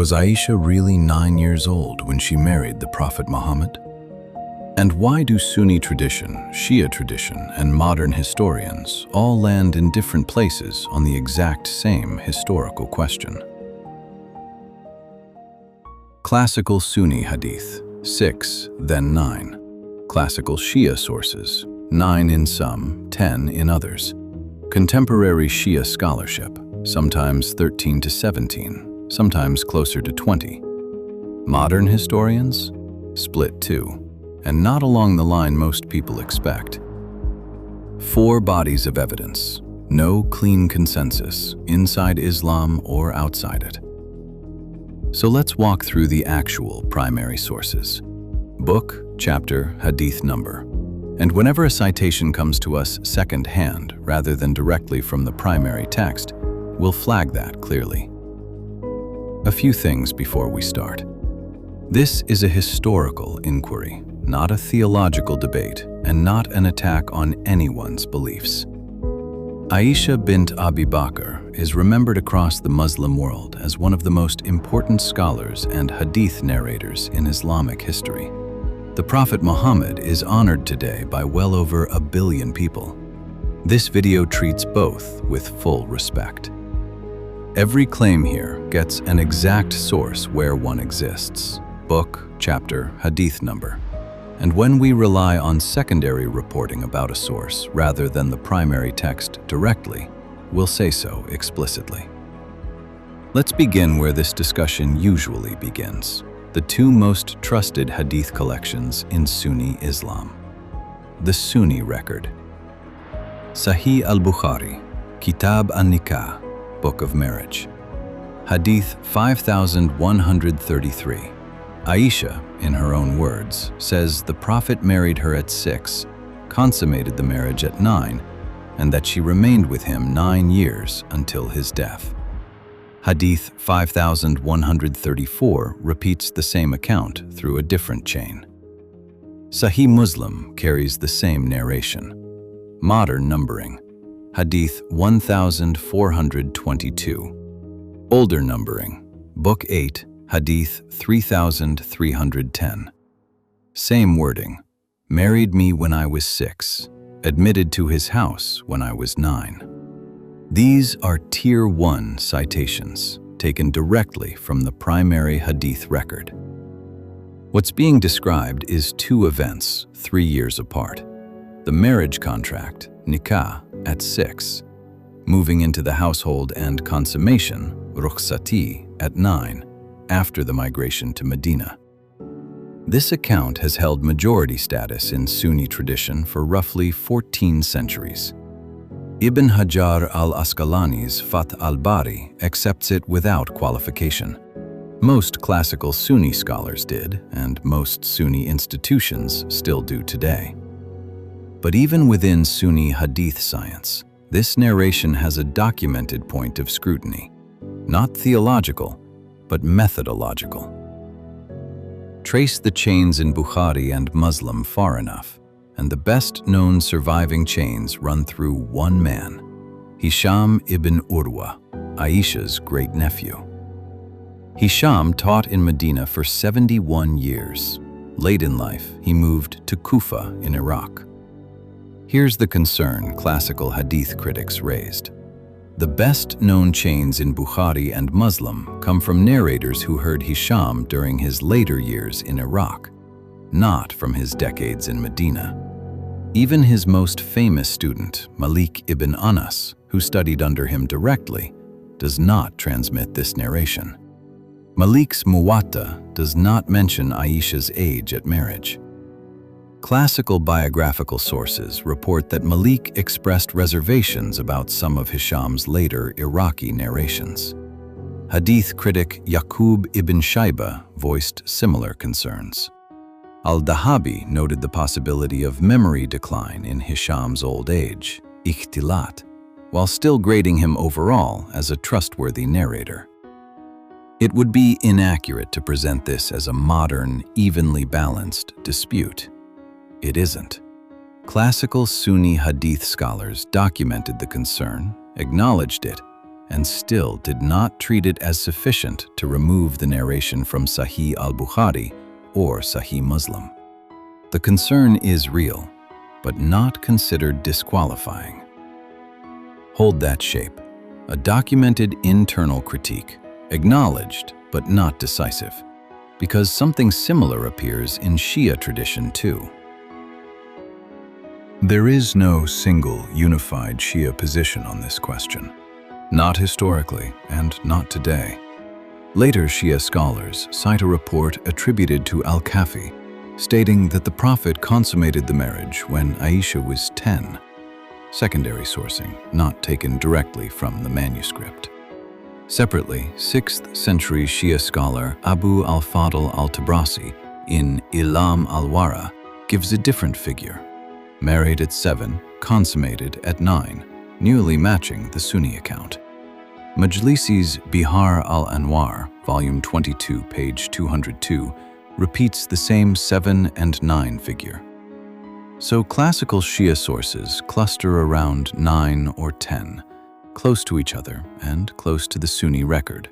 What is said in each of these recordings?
Was Aisha really 9 years old when she married the Prophet Muhammad? And why do Sunni tradition, Shia tradition, and modern historians all land in different places on the exact same historical question? Classical Sunni hadith, 6, then 9. Classical Shia sources, 9 in some, 10 in others. Contemporary Shia scholarship, sometimes 13 to 17, sometimes closer to 20. Modern historians, split 2, and not along the line most people expect. 4 bodies of evidence, no clean consensus, inside Islam or outside it. So let's walk through the actual primary sources. Book, chapter, hadith number. And whenever a citation comes to us second-hand rather than directly from the primary text, we'll flag that clearly. A few things before we start. This is a historical inquiry, not a theological debate, and not an attack on anyone's beliefs. Aisha bint Abi Bakr is remembered across the Muslim world as one of the most important scholars and hadith narrators in Islamic history. The Prophet Muhammad is honored today by well over 1 billion people. This video treats both with full respect. Every claim here gets an exact source where one exists, book, chapter, hadith number. And when we rely on secondary reporting about a source rather than the primary text directly, we'll say so explicitly. Let's begin where this discussion usually begins. The 2 most trusted hadith collections in Sunni Islam. The Sunni record. Sahih al-Bukhari, Kitab an-Nikah, Book of Marriage. Hadith 5133. Aisha, in her own words, says the Prophet married her at 6, consummated the marriage at 9, and that she remained with him 9 years until his death. Hadith 5134 repeats the same account through a different chain. Sahih Muslim carries the same narration. Modern numbering. Hadith 1422. Older numbering. Book 8, Hadith 3310. Same wording. Married me when I was 6. Admitted to his house when I was 9. These are Tier 1 citations, taken directly from the primary hadith record. What's being described is 2 events, 3 years apart. The marriage contract, nikah, at 6, moving into the household and consummation, rukhsati, at 9, after the migration to Medina. This account has held majority status in Sunni tradition for roughly 14 centuries. Ibn Hajar al-Asqalani's Fath al-Bari accepts it without qualification. Most classical Sunni scholars did, and most Sunni institutions still do today. But even within Sunni hadith science, this narration has a documented point of scrutiny, not theological, but methodological. Trace the chains in Bukhari and Muslim far enough, and the best-known surviving chains run through one man, Hisham ibn Urwa, Aisha's great-nephew. Hisham taught in Medina for 71 years. Late in life, he moved to Kufa in Iraq. Here's the concern classical hadith critics raised. The best-known chains in Bukhari and Muslim come from narrators who heard Hisham during his later years in Iraq, not from his decades in Medina. Even his most famous student, Malik ibn Anas, who studied under him directly, does not transmit this narration. Malik's Muwatta does not mention Aisha's age at marriage. Classical biographical sources report that Malik expressed reservations about some of Hisham's later Iraqi narrations. Hadith critic Yaqub ibn Shayba voiced similar concerns. Al-Dahabi noted the possibility of memory decline in Hisham's old age, ikhtilat, while still grading him overall as a trustworthy narrator. It would be inaccurate to present this as a modern, evenly balanced dispute. It isn't. Classical Sunni hadith scholars documented the concern, acknowledged it, and still did not treat it as sufficient to remove the narration from Sahih al-Bukhari or Sahih Muslim. The concern is real, but not considered disqualifying. Hold that shape. A documented internal critique, acknowledged but not decisive, because something similar appears in Shia tradition too. There is no single unified Shia position on this question, not historically and not today. Later Shia scholars cite a report attributed to al-Kafi, stating that the Prophet consummated the marriage when Aisha was 10. Secondary sourcing, not taken directly from the manuscript. Separately, 6th century Shia scholar Abu al-Fadl al-Tabrasi in Ilam al-Wara gives a different figure. Married at 7, consummated at 9, nearly matching the Sunni account. Majlisi's Bihar al-Anwar, volume 22, page 202, repeats the same 7 and 9 figure. So classical Shia sources cluster around 9 or 10, close to each other and close to the Sunni record.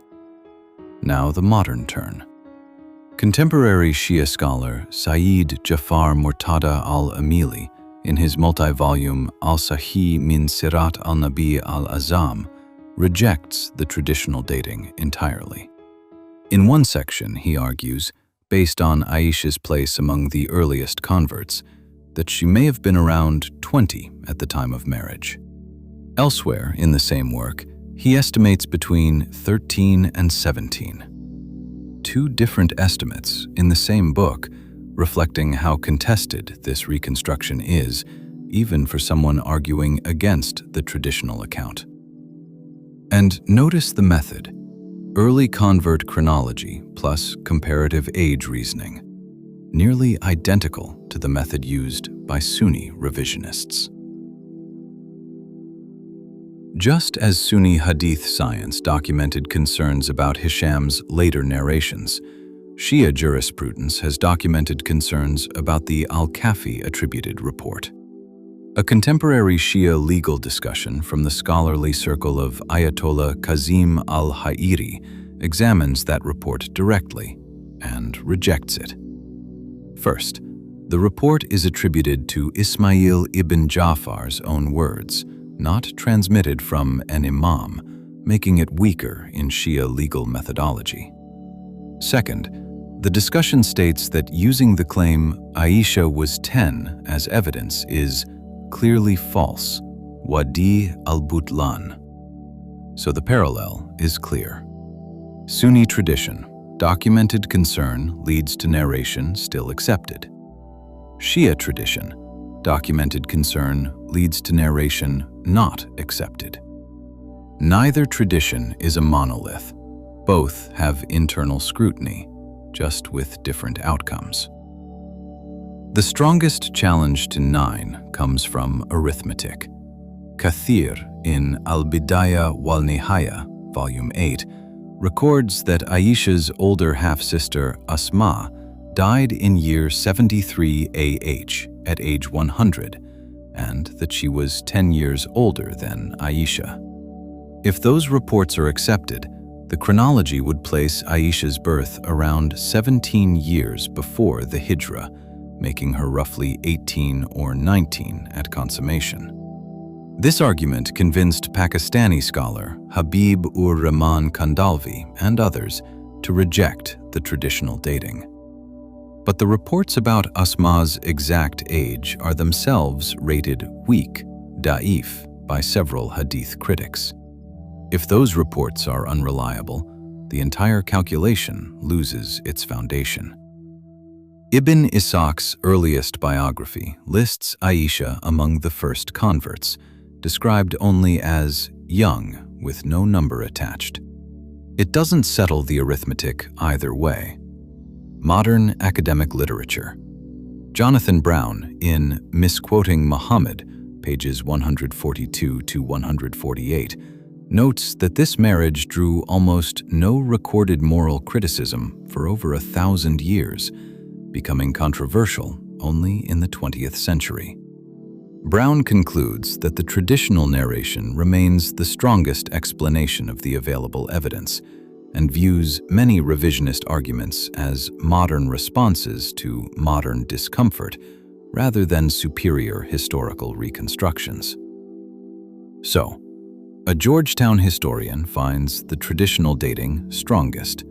Now the modern turn. Contemporary Shia scholar Sayyid Jafar Murtada al-Amili, in his multi-volume Al-Sahih min Sirat al-Nabi al-Azam, rejects the traditional dating entirely. In one section, he argues, based on Aisha's place among the earliest converts, that she may have been around 20 at the time of marriage. Elsewhere in the same work, he estimates between 13 and 17. Two different estimates in the same book, reflecting how contested this reconstruction is, even for someone arguing against the traditional account. And notice the method: early convert chronology plus comparative age reasoning, nearly identical to the method used by Sunni revisionists. Just as Sunni hadith science documented concerns about Hisham's later narrations, Shia jurisprudence has documented concerns about the al-Kafi attributed report. A contemporary Shia legal discussion from the scholarly circle of Ayatollah Kazim al-Hayiri examines that report directly and rejects it. First, the report is attributed to Ismail ibn Ja'far's own words, not transmitted from an imam, making it weaker in Shia legal methodology. Second, the discussion states that using the claim Aisha was 10 as evidence is clearly false, wadi al-butlan. So the parallel is clear. Sunni tradition, documented concern leads to narration still accepted. Shia tradition, documented concern leads to narration not accepted. Neither tradition is a monolith. Both have internal scrutiny, just with different outcomes. The strongest challenge to 9 comes from arithmetic. Kathir in Al-Bidaya wal-Nihaya, volume 8, records that Aisha's older half-sister Asma died in year 73 AH at age 100, and that she was 10 years older than Aisha. If those reports are accepted, the chronology would place Aisha's birth around 17 years before the Hijra, making her roughly 18 or 19 at consummation. This argument convinced Pakistani scholar Habib-ur-Rahman Kandalvi and others to reject the traditional dating. But the reports about Asma's exact age are themselves rated weak, da'if, by several hadith critics. If those reports are unreliable, the entire calculation loses its foundation. Ibn Ishaq's earliest biography lists Aisha among the first converts, described only as young with no number attached. It doesn't settle the arithmetic either way. Modern academic literature. Jonathan Brown, in Misquoting Muhammed, pages 142 to 148, notes that this marriage drew almost no recorded moral criticism for over 1,000 years, becoming controversial only in the 20th century. Brown concludes that the traditional narration remains the strongest explanation of the available evidence and views many revisionist arguments as modern responses to modern discomfort rather than superior historical reconstructions. So, a Georgetown historian finds the traditional dating strongest.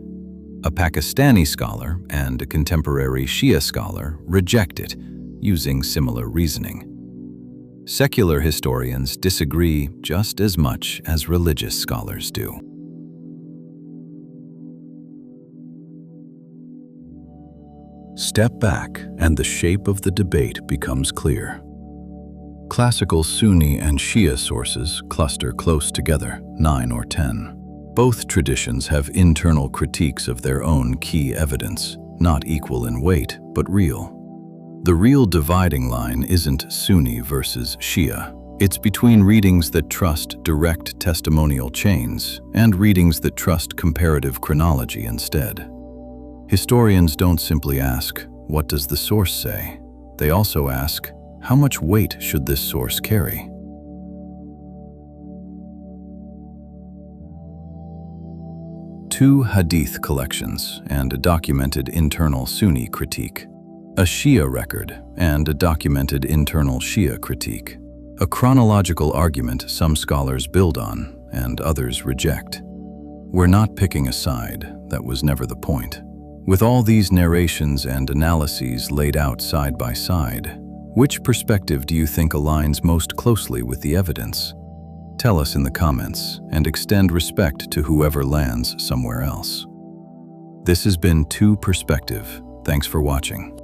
A Pakistani scholar and a contemporary Shia scholar reject it, using similar reasoning. Secular historians disagree just as much as religious scholars do. Step back, and the shape of the debate becomes clear. Classical Sunni and Shia sources cluster close together, 9 or 10. Both traditions have internal critiques of their own key evidence, not equal in weight, but real. The real dividing line isn't Sunni versus Shia. It's between readings that trust direct testimonial chains and readings that trust comparative chronology instead. Historians don't simply ask, "What does the source say?" They also ask, "How much weight should this source carry?" Two hadith collections and a documented internal Sunni critique. A Shia record and a documented internal Shia critique. A chronological argument some scholars build on and others reject. We're not picking a side, that was never the point. With all these narrations and analyses laid out side by side, which perspective do you think aligns most closely with the evidence? Tell us in the comments and extend respect to whoever lands somewhere else. This has been Two Perspective. Thanks for watching.